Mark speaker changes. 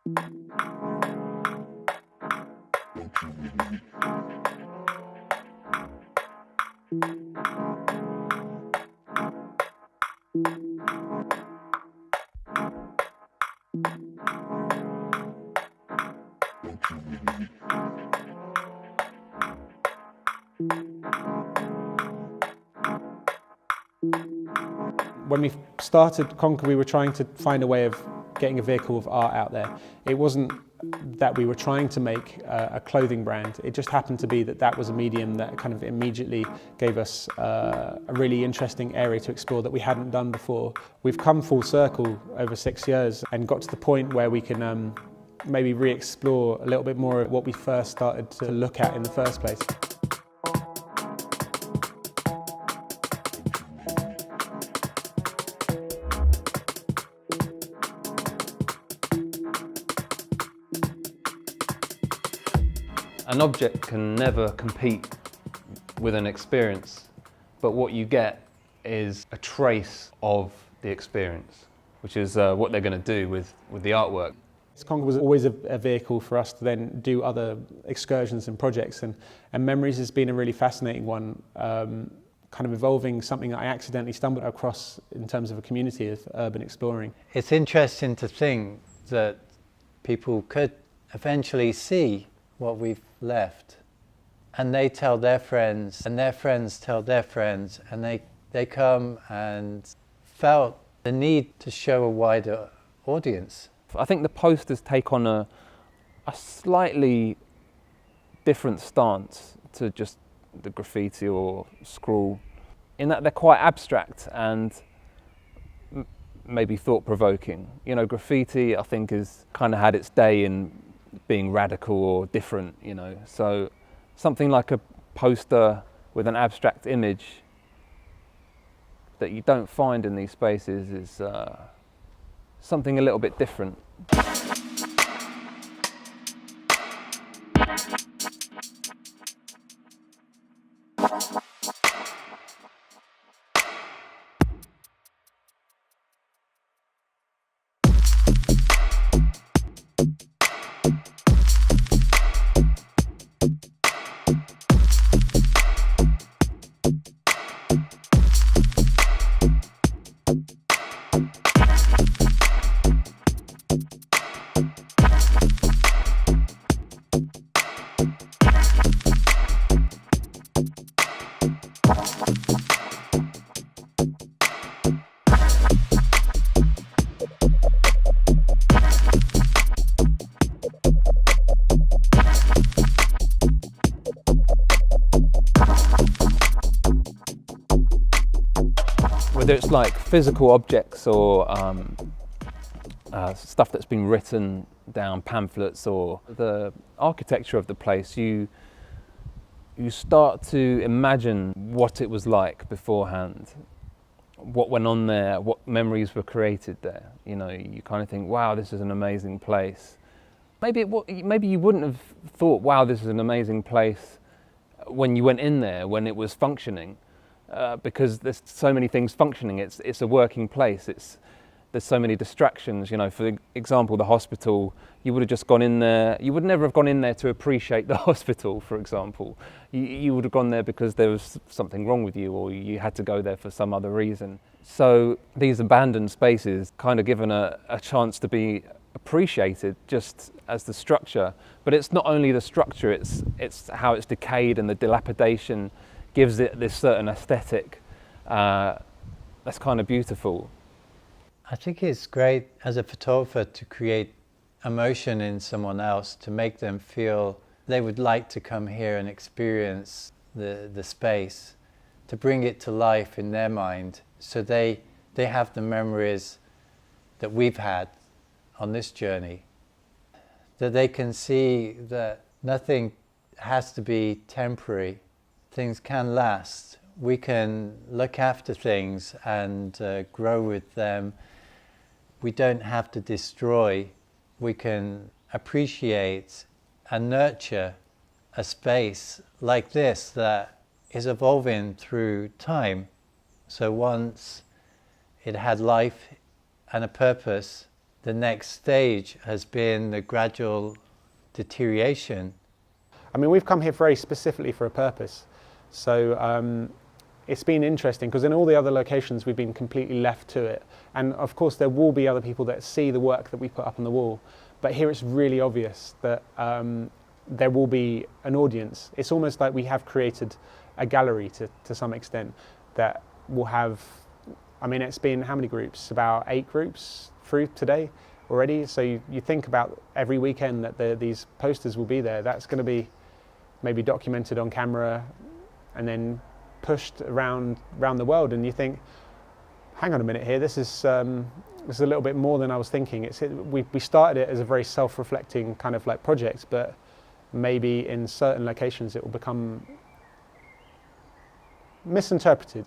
Speaker 1: When we started Conquer, we were trying to find a way of getting a vehicle of art out there. It wasn't that we were trying to make a clothing brand. It just happened to be that that was a medium that kind of immediately gave us a really interesting area to explore that we hadn't done before. We've come full circle over 6 years and got to the point where we can maybe re-explore a little bit more of what we first started to look at in the first place.
Speaker 2: An object can never compete with an experience, but what you get is a trace of the experience, which is what they're going to do with the artwork.
Speaker 1: Conquer was always a vehicle for us to then do other excursions and projects, and Memories has been a really fascinating one, kind of evolving something that I accidentally stumbled across in terms of a community of urban exploring.
Speaker 3: It's interesting to think that people could eventually see what we've left, and they tell their friends, and their friends tell their friends, and they come and felt the need to show a wider audience.
Speaker 2: I think the posters take on a slightly different stance to just the graffiti or scrawl, in that they're quite abstract and maybe thought-provoking. You know, graffiti I think has kind of had its day in being radical or different, you know. So something like a poster with an abstract image that you don't find in these spaces is something a little bit different. Whether it's like physical objects or stuff that's been written down, pamphlets, or the architecture of the place, you start to imagine what it was like beforehand, what went on there, what memories were created there. You know, you kind of think, wow, this is an amazing place. Maybe you wouldn't have thought, wow, this is an amazing place when you went in there, when it was functioning. Because there's so many things functioning. It's a working place. There's so many distractions. You know, for example, the hospital. You would have just gone in there. You would never have gone in there to appreciate the hospital, for example. You would have gone there because there was something wrong with you, or you had to go there for some other reason. So these abandoned spaces kind of given a chance to be appreciated just as the structure. But it's not only the structure. It's how it's decayed, and the dilapidation gives it this certain aesthetic that's kind of beautiful.
Speaker 3: I think it's great as a photographer to create emotion in someone else, to make them feel they would like to come here and experience the space, to bring it to life in their mind, so they have the memories that we've had on this journey, that they can see that nothing has to be temporary. Things can last. We can look after things and grow with them. We don't have to destroy. We can appreciate and nurture a space like this that is evolving through time. So once it had life and a purpose, the next stage has been the gradual deterioration.
Speaker 1: I mean, we've come here very specifically for a purpose. So it's been interesting because in all the other locations we've been completely left to it. And of course there will be other people that see the work that we put up on the wall. But here it's really obvious that there will be an audience. It's almost like we have created a gallery to some extent that will have, I mean, it's been how many groups? About 8 groups through today already. So you think about every weekend that these posters will be there. That's going to be maybe documented on camera and then pushed around the world. And you think, hang on a minute here, this is a little bit more than I was thinking. We started it as a very self-reflecting kind of like project, but maybe in certain locations it will become misinterpreted.